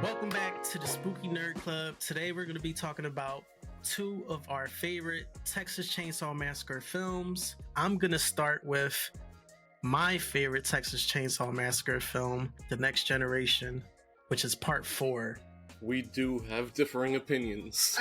Welcome back to the Spooky Nerd Club. Today we're going to be talking about two of our favorite Texas Chainsaw Massacre films. I'm going to start with my favorite Texas Chainsaw Massacre film, The Next Generation, which is part 4. We do have differing opinions.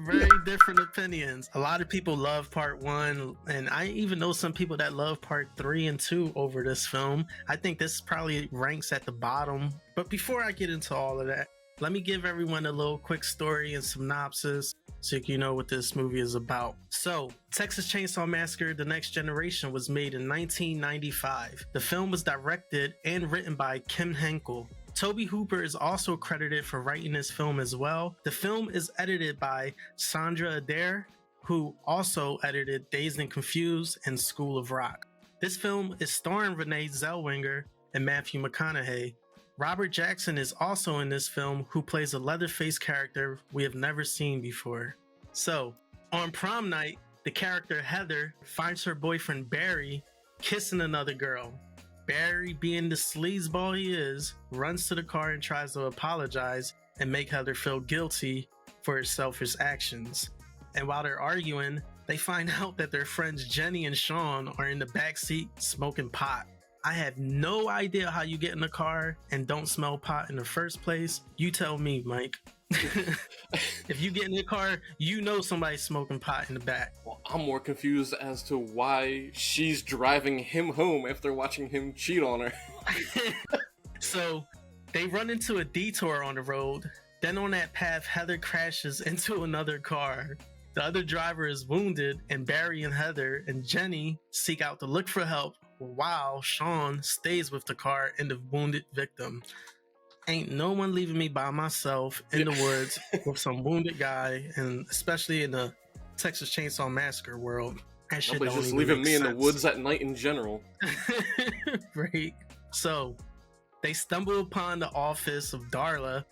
Very different opinions. A lot of people love part 1, and I even know some people that love part 3 and 2 over this film. I think this probably ranks at the bottom. But before I get into all of that, let me give everyone a little quick story and synopsis so you know what this movie is about. So, Texas Chainsaw Massacre: The Next Generation was made in 1995. The film was directed and written by Kim Henkel. Tobe Hooper is also credited for writing this film as well. The film is edited by Sandra Adair, who also edited Dazed and Confused and School of Rock. This film is starring Renee Zellweger and Matthew McConaughey. Robert Jackson is also in this film, who plays a Leatherface character we have never seen before. So, on prom night, the character Heather finds her boyfriend Barry kissing another girl. Barry, being the sleazeball he is, runs to the car and tries to apologize and make Heather feel guilty for her selfish actions. And while they're arguing, they find out that their friends Jenny and Sean are in the backseat smoking pot. I have no idea how you get in the car and don't smell pot in the first place. You tell me, Mike. If you get in the car, you know somebody's smoking pot in the back. Well, I'm more confused as to why she's driving him home after watching him cheat on her. So, they run into a detour on the road. Then on that path, Heather crashes into another car. The other driver is wounded, and Barry and Heather and Jenny seek out to look for help, while Sean stays with the car and the wounded victim. Ain't no one leaving me by myself in the woods with some wounded guy, and especially in the Texas Chainsaw Massacre world. That shit Nobody's don't just even leaving make me in the sense. woods at night in general. Right. So, they stumble upon the office of Darla,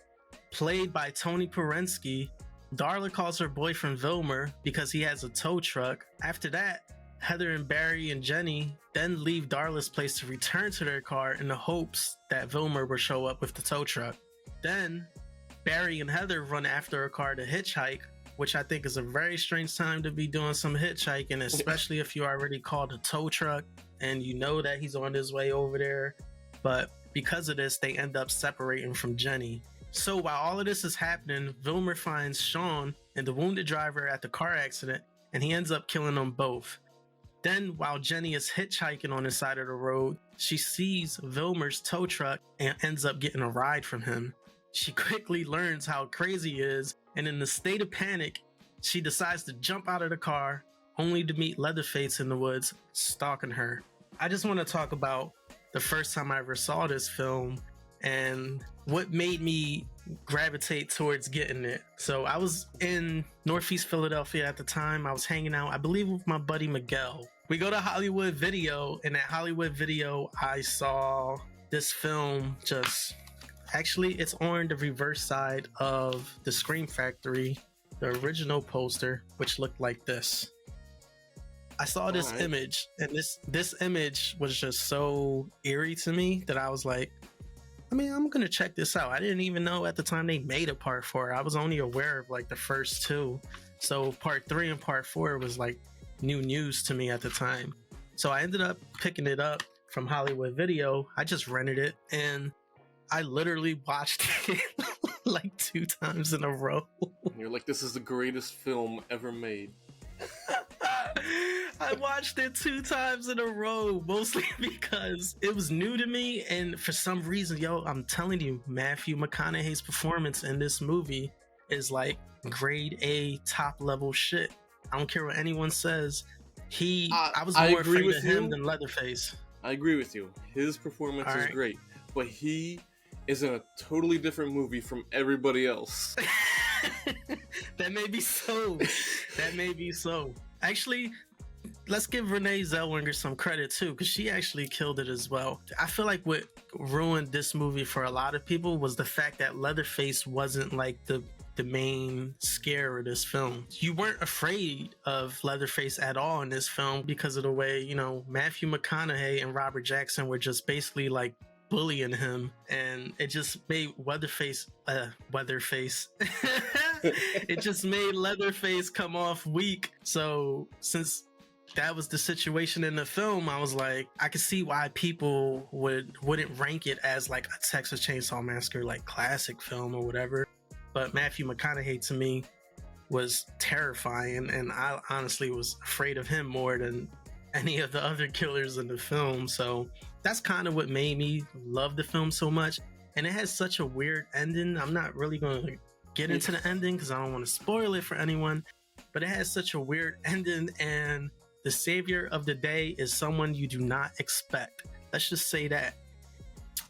played by Tony Perensky. Darla calls her boyfriend Vilmer because he has a tow truck. After that, Heather and Barry and Jenny then leave Darla's place to return to their car in the hopes that Vilmer will show up with the tow truck. Then, Barry and Heather run after a car to hitchhike, which I think is a very strange time to be doing some hitchhiking, especially if you already called a tow truck and you know that he's on his way over there. But because of this, they end up separating from Jenny. So while all of this is happening, Vilmer finds Sean and the wounded driver at the car accident, and he ends up killing them both. Then, while Jenny is hitchhiking on the side of the road, she sees Vilmer's tow truck and ends up getting a ride from him. She quickly learns how crazy he is, and in a state of panic, she decides to jump out of the car, only to meet Leatherface in the woods, stalking her. I just want to talk about the first time I ever saw this film and what made me gravitate towards getting it. So I was in Northeast Philadelphia at the time. I was hanging out, I believe, with my buddy Miguel. We go to Hollywood Video, and at Hollywood Video, I saw this film actually, it's on the reverse side of the Scream Factory, the original poster, which looked like this. I saw this image, and this image was just so eerie to me that I was like, I'm gonna check this out. I didn't even know at the time they made a part 4. I was only aware of like the first 2. So part 3 and part 4 was like new news to me at the time. So I ended up picking it up from Hollywood Video. I just rented it, and I literally watched it like 2 times in a row. You're like, this is the greatest film ever made. I watched it 2 times in a row, mostly because it was new to me, and for some reason, I'm telling you, Matthew McConaughey's performance in this movie is like grade A top level shit. I don't care what anyone says. I was more afraid of him than Leatherface. I agree with you. His performance is great, but he is in a totally different movie from everybody else. That may be so. That may be so. Actually, let's give Renee Zellweger some credit too, because she actually killed it as well. I feel like what ruined this movie for a lot of people was the fact that Leatherface wasn't like the main scare of this film. You weren't afraid of Leatherface at all in this film because of the way, Matthew McConaughey and Robert Jackson were just basically like bullying him, and it just made Weatherface. It just made Leatherface come off weak. So since that was the situation in the film, I was like, I could see why people wouldn't rank it as like a Texas Chainsaw Massacre like classic film or whatever. But Matthew McConaughey to me was terrifying, and I honestly was afraid of him more than any of the other killers in the film. So that's kind of what made me love the film so much. And it has such a weird ending. I'm not really going to get into the ending because I don't want to spoil it for anyone, but it has such a weird ending, and the savior of the day is someone you do not expect. Let's just say that.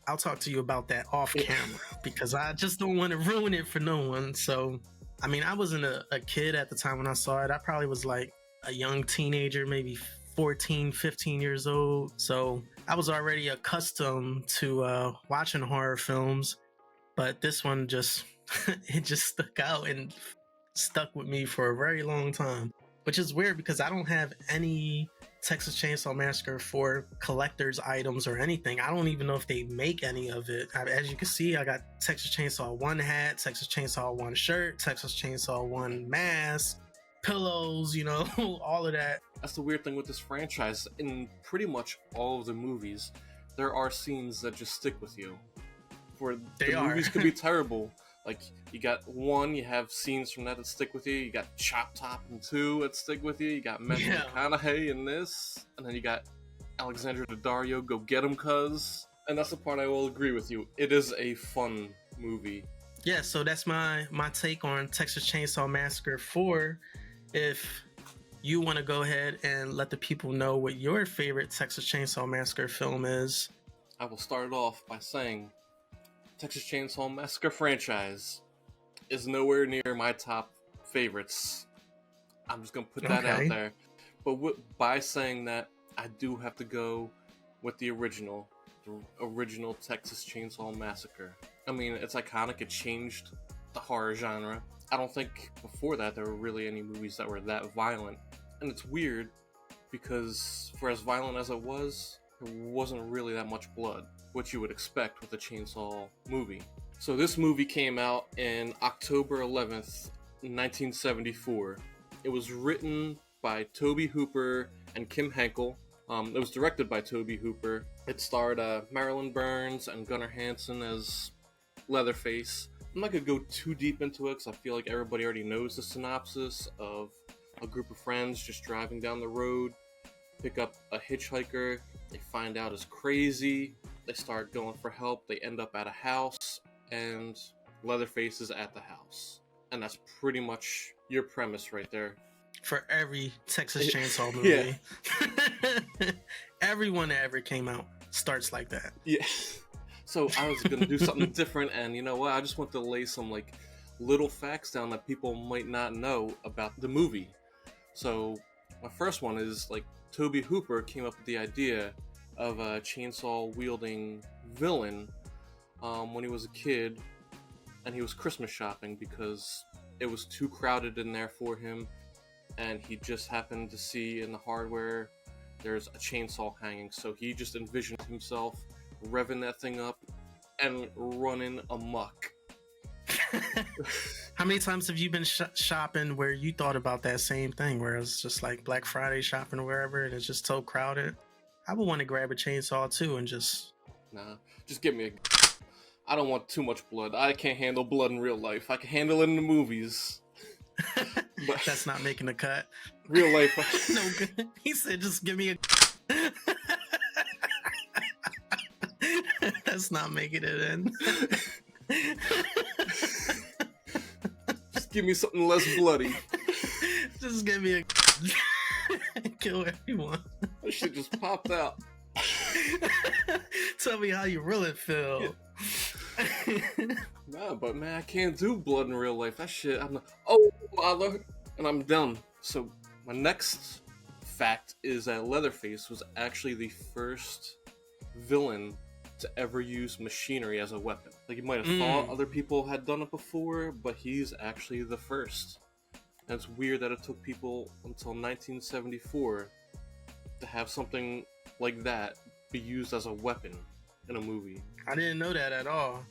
I'll talk to you about that off camera because I just don't want to ruin it for no one. So, I mean, I wasn't a kid at the time when I saw it. I probably was like a young teenager, maybe 14, 15 years old. So I was already accustomed to watching horror films, but this one just, it just stuck out and stuck with me for a very long time, which is weird because I don't have any Texas Chainsaw Massacre for collector's items or anything. I don't even know if they make any of it. As you can see, I got Texas Chainsaw 1 hat, Texas Chainsaw 1 shirt, Texas Chainsaw 1 mask, pillows, you know, all of that. That's the weird thing with this franchise. In pretty much all of the movies, there are scenes that just stick with you. Movies could be terrible. Like, you got 1, you have scenes from that stick with you. You got Chop Top in 2 that stick with you. You got Matthew McConaughey in this. And then you got Alexandra Daddario, Go Get 'Em Cuz. And that's the part I will agree with you. It is a fun movie. Yeah, so that's my take on Texas Chainsaw Massacre 4. If you want to go ahead and let the people know what your favorite Texas Chainsaw Massacre film is. I will start it off by saying Texas Chainsaw Massacre franchise is nowhere near my top favorites. I'm just going to put that out there. But by saying that, I do have to go with the original Texas Chainsaw Massacre. I mean, it's iconic. It changed the horror genre. I don't think before that there were really any movies that were that violent. And it's weird because for as violent as it was, there wasn't really that much blood, which you would expect with a chainsaw movie. So this movie came out in October 11th, 1974. It was written by Tobe Hooper and Kim Henkel. It was directed by Tobe Hooper. It starred Marilyn Burns and Gunnar Hansen as Leatherface. I'm not going to go too deep into it because I feel like everybody already knows the synopsis of a group of friends just driving down the road, pick up a hitchhiker, they find out is crazy, they start going for help, they end up at a house, and Leatherface is at the house. And that's pretty much your premise right there. For every Texas Chainsaw movie. Everyone that ever came out starts like that. Yeah. So I was going to do something different, and you know what? I just want to lay some like little facts down that people might not know about the movie. So my first one is like Tobe Hooper came up with the idea of a chainsaw-wielding villain when he was a kid, and he was Christmas shopping because it was too crowded in there for him, and he just happened to see in the hardware there's a chainsaw hanging, so he just envisioned himself revving that thing up and running amok. How many times have you been shopping where you thought about that same thing, where it's just like Black Friday shopping or wherever and it's just so crowded? I would want to grab a chainsaw too and just... Nah, just give me a... I don't want too much blood. I can't handle blood in real life. I can handle it in the movies. But that's not making the cut. Real life. No good. He said just give me a... That's not making it in. Just give me something less bloody. Just give me a... Kill everyone. That shit just popped out. Tell me how you really feel. Yeah. Nah, but man, I can't do blood in real life. That shit, I'm not... Oh, bother. And I'm done. So, my next fact is that Leatherface was actually the first villain to ever use machinery as a weapon. Like, you might have thought other people had done it before, but he's actually the first. And it's weird that it took people until 1974 to have something like that be used as a weapon in a movie. I didn't know that at all.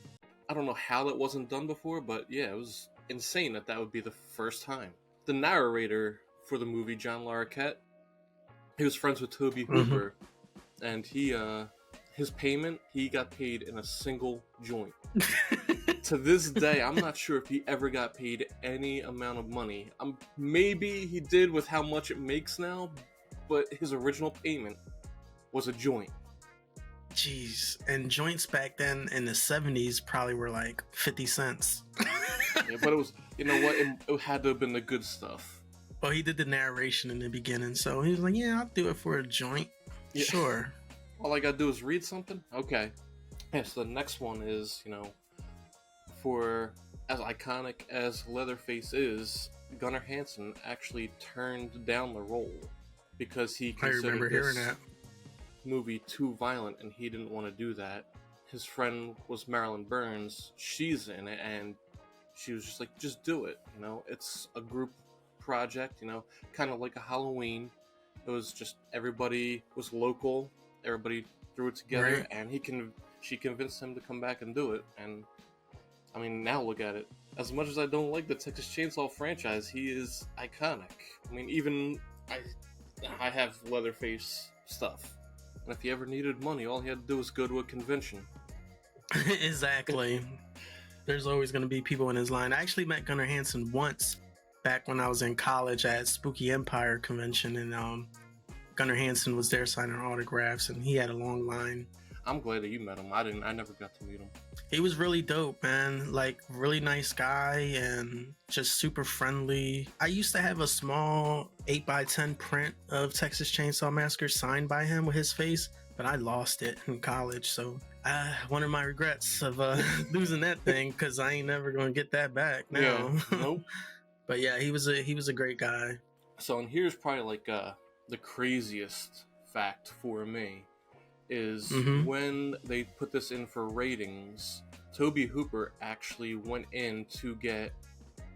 I don't know how that wasn't done before, but yeah, it was insane that would be the first time. The narrator for the movie, John Larroquette, he was friends with Tobe Hooper, and his payment, he got paid in a single joint. To this day, I'm not sure if he ever got paid any amount of money. Maybe he did with how much it makes now, but his original payment was a joint. Jeez, and joints back then in the 70s probably were like 50 cents. Yeah, but it was, you know what, it had to have been the good stuff. Well, he did the narration in the beginning, so he was like, yeah, I'll do it for a joint. Yeah. Sure. All I gotta do is read something? Okay. Yeah, so the next one is, you know, for as iconic as Leatherface is, Gunnar Hansen actually turned down the role because he considered this movie too violent and he didn't want to do that. His friend was Marilyn Burns. She's in it and she was just like, just do it. You know, it's a group project, you know, kind of like a Halloween. It was just everybody was local. Everybody threw it together, right. And she convinced him to come back and do it. And I mean, now look at it. As much as I don't like the Texas Chainsaw franchise, he is iconic. I mean, even I have Leatherface stuff. And if he ever needed money, all he had to do was go to a convention. Exactly. There's always going to be people in his line. I actually met Gunnar Hansen once back when I was in college at Spooky Empire convention, and Gunnar Hansen was there signing autographs, and he had a long line. I'm glad that you met him. I never got to meet him. He was really dope, man. Like, really nice guy and just super friendly. I used to have a small 8x10 print of Texas Chainsaw Massacre signed by him with his face, but I lost it in college. So one of my regrets of losing that thing, because I ain't never gonna get that back now. Yeah, nope. But yeah, he was a great guy. So, and here's probably like the craziest fact for me. Is when they put this in for ratings, Tobe Hooper actually went in to get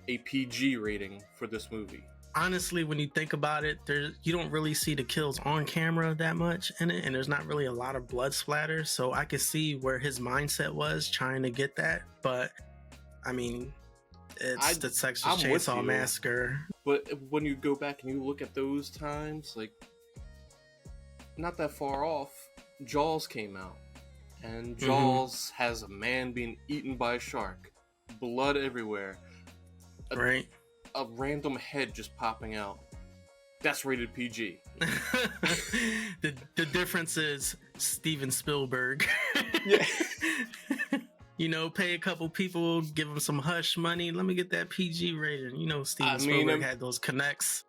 a PG rating for this movie. Honestly, when you think about it, you don't really see the kills on camera that much in it, and there's not really a lot of blood splatter, so I could see where his mindset was trying to get that. But I mean, it's the Texas Chainsaw Massacre. But when you go back and you look at those times, like, not that far off, Jaws came out, and Jaws has a man being eaten by a shark, blood everywhere, right? A random head just popping out. That's rated PG. The difference is Steven Spielberg. Yeah. You know, pay a couple people, give them some hush money. Let me get that PG rating. You know, Steven Spielberg had those connects.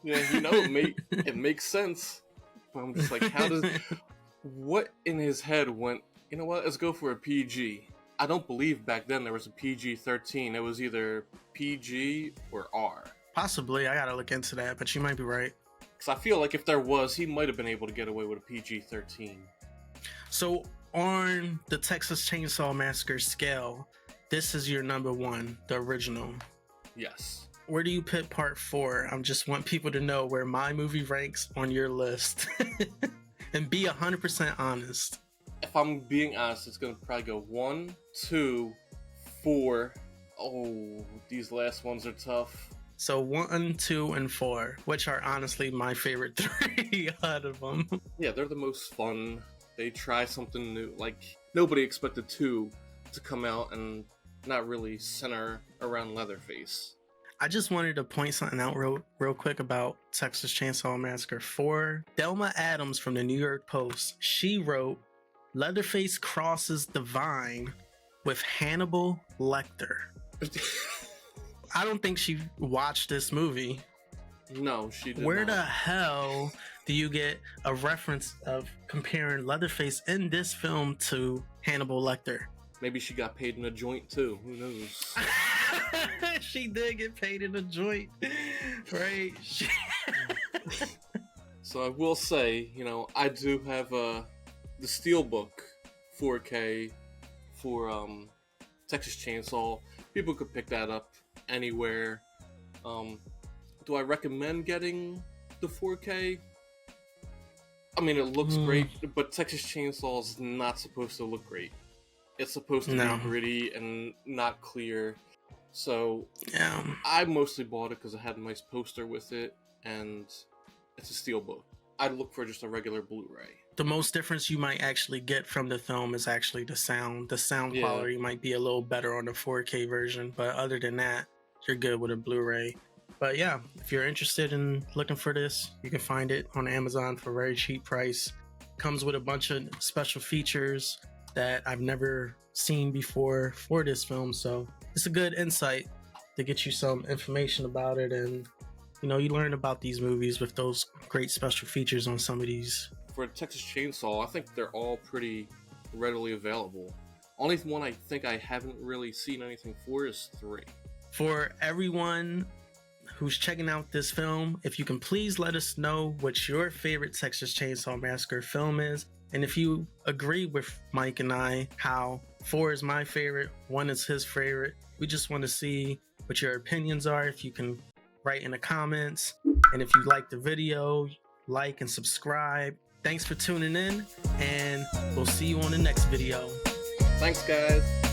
Yeah, you know, it makes sense. But I'm just like, how does... What in his head went, you know what, let's go for a PG. I don't believe back then there was a PG-13. It was either PG or R. Possibly. I gotta look into that, but you might be right. Because I feel like if there was, he might have been able to get away with a PG-13. So, on the Texas Chainsaw Massacre scale, this is your number one, the original. Yes. Where do you put part 4? I just want people to know where my movie ranks on your list. And be 100% honest. If I'm being honest, it's going to probably go 1, 2, 4. Oh, these last ones are tough. So 1, 2, and 4, which are honestly my favorite 3 out of them. Yeah, they're the most fun. They try something new. Like, nobody expected 2 to come out and not really center around Leatherface. I just wanted to point something out real quick about Texas Chainsaw Massacre 4. Delma Adams from the New York Post, she wrote, Leatherface crosses the Vine with Hannibal Lecter. I don't think she watched this movie. No, she did Where not. the hell do you get a reference of comparing Leatherface in this film to Hannibal Lecter? Maybe she got paid in a joint too. Who knows? She did get paid in a joint, right? So I will say, you know, I do have the Steelbook 4K for Texas Chainsaw. People could pick that up anywhere. Do I recommend getting the 4K? I mean, it looks great, but Texas Chainsaw is not supposed to look great. It's supposed to be gritty and not clear. So yeah, I mostly bought it because it had a nice poster with it, and it's a steelbook. I'd look for just a regular Blu-ray. The most difference you might actually get from the film is actually the sound. The sound quality might be a little better on the 4K version, but other than that, you're good with a Blu-ray. But yeah, if you're interested in looking for this, you can find it on Amazon for a very cheap price. Comes with a bunch of special features that I've never seen before for this film, so it's a good insight to get you some information about it, and you know, you learn about these movies with those great special features on some of these. For Texas Chainsaw, I think they're all pretty readily available. Only one I think I haven't really seen anything for is 3. For everyone who's checking out this film, if you can please let us know what your favorite Texas Chainsaw Massacre film is. And if you agree with Mike and I, how 4 is my favorite, 1 is his favorite, we just want to see what your opinions are. If you can write in the comments. And if you like the video, like and subscribe. Thanks for tuning in, and we'll see you on the next video. Thanks, guys.